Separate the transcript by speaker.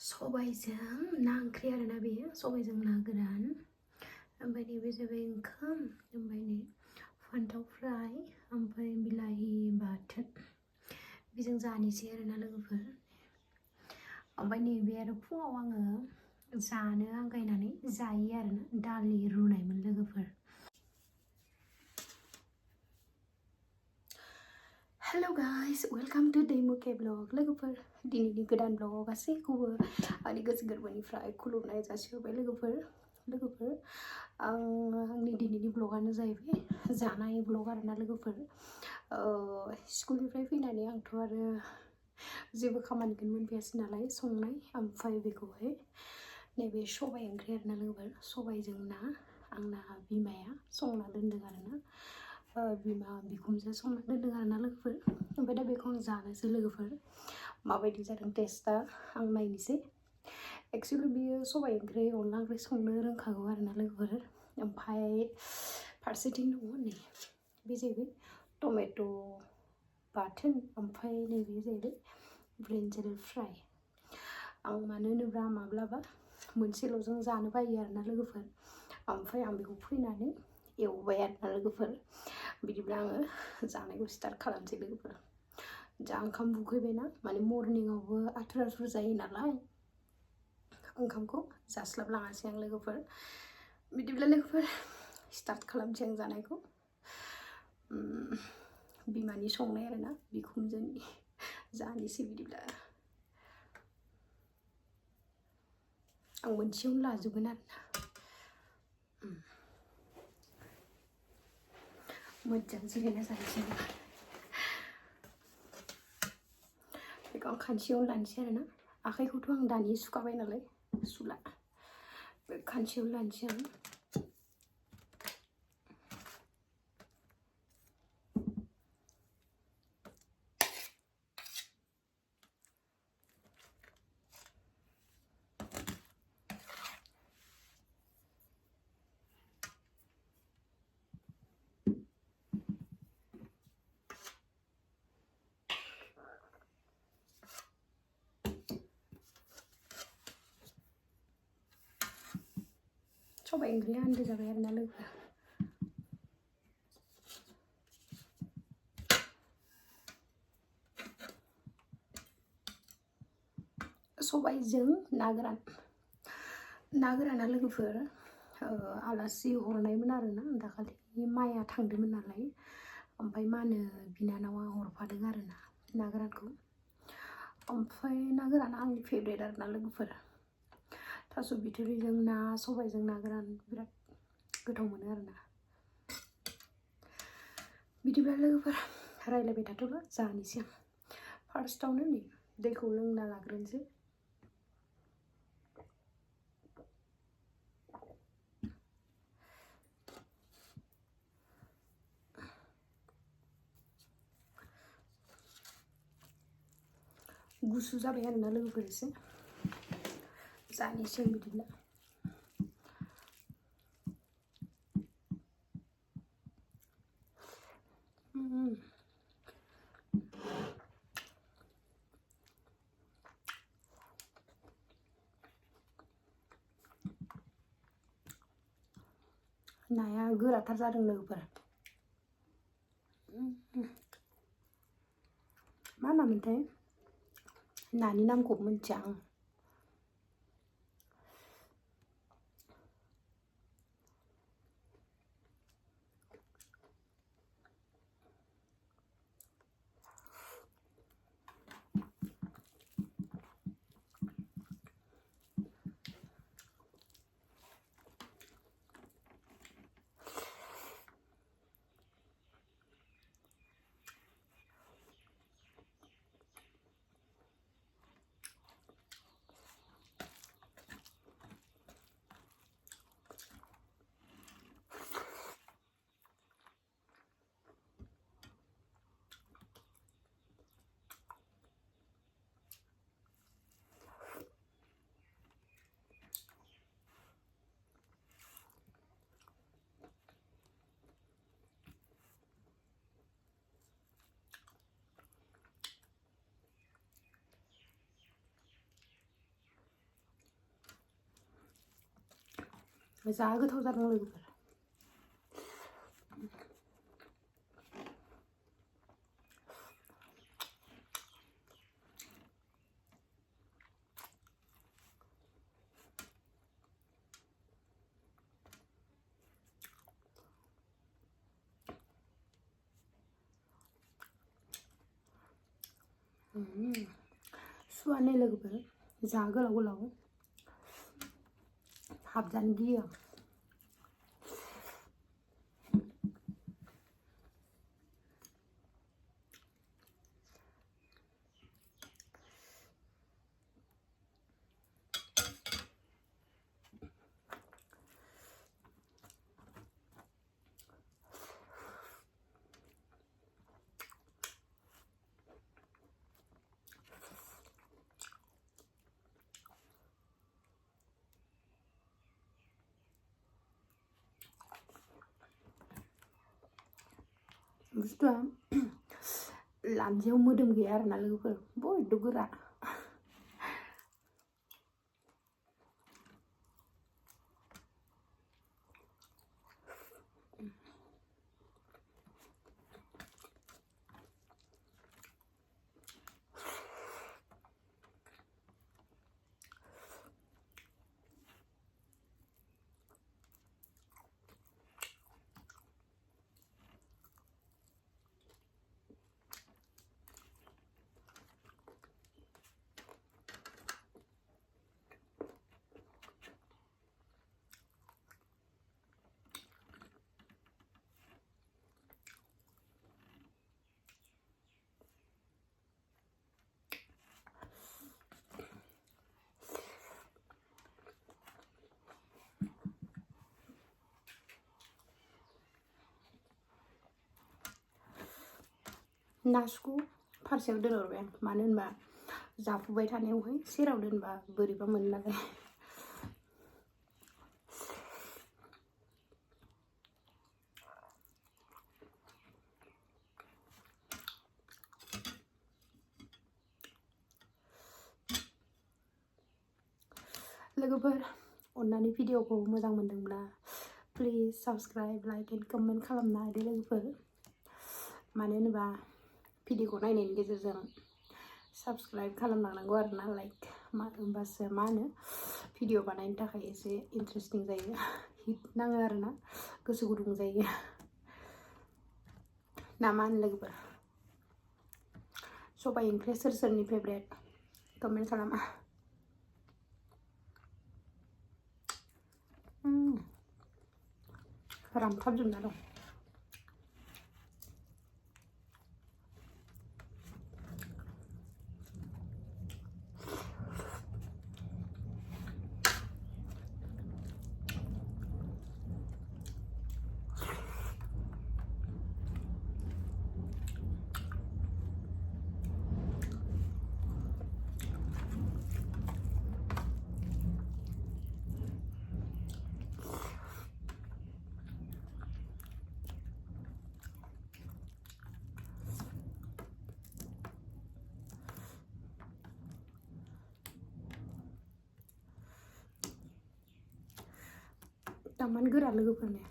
Speaker 1: सबायजों ना ओंख्रि आरोना बेयो सबायजों ना गोरान ओमफ्राय नैबे जाबाय ओंखाम ओमफ्राय नै फान्थाव फ्राय ओमफ्राय बिलाहि बाथोन बेजों जानोसै आरोना लोगोफोर ओमफ्राय नैबे आरो फुङाव आङो जानो आंगायनानै जायो आरोना दालि रुनायमोन लोगोफोर। हेलो गाइस वेलकम टू दैमुके ब्लग लोगोफोर दिनैनि गोदान ब्लगाव गासैखौबो आंनि गोसो गोरबोनिफ्राय खुलुमनाय जासिहरबाय लोगोफोर आंनि दिनैनि ब्लगानो जाहैबाय जानाय ब्लग आरोना लोगोफोर। स्कुलनिफ्राय फैनानै आंथ' आरो जेबो खामानिखौनो मोनफैयासै नालाय संनाय ओमफ्राय बेखौहाय नैबे सबाय ओंख्रि आरोना लोगोफोर सबायजों ना आंना बिमाया संना दोनदों आरोना बिमा बिखुनजो संना दोनदों आरोना लोगोफोर ओमफ्राय दा बेखौ आं जानोसै लोगोफोर माबायदि जादों टेस्टआ आं नायनोसै। एक्सुअलि बियो सबाय ओंख्रि अनला ओंख्रि संनो रोंखागौ आरोना लोगोफोर ओमफ्राय फारसेथिं दङ नै बे जाहैबाय टमेट' बाथोन ओमफ्राय नैबे जाहैबाय ब्रिन्जल फ्राय। आं मानो होनोब्ला माब्लाबा मोनसेल'जों जानो बायो आरोना लोगोफोर ओमफ्राय आं बेखौ फैनानै एवबाय आरोना लोगोफोर बिदिब्ला आङो जानायखौ स्टार्ट खालामसै लोगोफोर। जा ओंखाम उखैबायना माने मर्निंआवबो आथुर आथुर जायो नालाय ओंखामखौ जास्लाबलाङासै आं लोगोफोर बिदिब्ला लोगोफोर स्टार्ट खालामसै आं जानायखौ। बिमानि संनाय आरोना बिखुनजोनि जानोसै बिदिब्ला आं मोनसेयावनो लाजोबगोन आरोना मोजां जिरायना जानोसै बेखौ आं खानसेयावनो लानोसै आरोना आखाइखौथ' आं दानि सुखाबाय नालाय सुला बे खानसेयावनो लानोसै आं। सबाय ओंख्रिया आन्दो जाबाय आरोना लोगोफोर सबायजों ना गोराना लोगोफोर आलासि हरनायमोन आरोना दाखालि माइया थांदोंमोन नालाय ओमफ्राय मा होनो बिनानावा हरफादों आरोना ना गोरानखौ ओमफ्राय ना गोराना आंनि फेभरेट आरोना लोगोफोर थास' बिथुरिजों ना सबायजों ना गोरान बिराद गोथाव मोनो आरोना। बिदिब्ला लोगोफोर रायलायबाय थाथ'ला जानोसै आं फार्स्टआवनो नै दैखौ लोंना लाग्रोनोसै। गुसु जाबाय आरोना लोगोफोर एसे जानोसै बिदिब्ला नाया गोराथार जादों लोगोफोर मा नामोनथाय नानि नामखौ मिथिया आं। जा गोथाव जादों लोगोफोर। सुवानो लोगोफोर जा गोलाव गोलाव हाबजानो गियो आं। बुस्थुआ लानजायाव मोदोम गैया आरोना लोगोफोर, बयद' गोरा। नासुखौ फारसेयाव दोनहरबाय आं, मानो होनबा जाफुबाय थानायावहाय सेराव दोनबा बोरैबा मोनो नालाय। लोगोफोर अन्नानै भिडिअखौ मोजां मोनदोंब्ला please subscribe, like and comment खालामना होदो लोगोफोर। मानो होनोबा भिडिअखौ नायनायनि गेजेरजों साबस्क्राइब खालामलांनांगौ आरोना, लाइक होमबासो मा होनो भिडिअ बानायनो थाखाय एसे इन्टारेस्टिं जायो, हिट नाङो आरोना, गोसो गुदुं जायो ना मा होनो लोगोफोर। सबाइ ओंख्रिया सोर सोरनि फेभरेट कमेन्ट खालामा। रानथाबजोबना दं। तामान गोरा लोगोफोरनि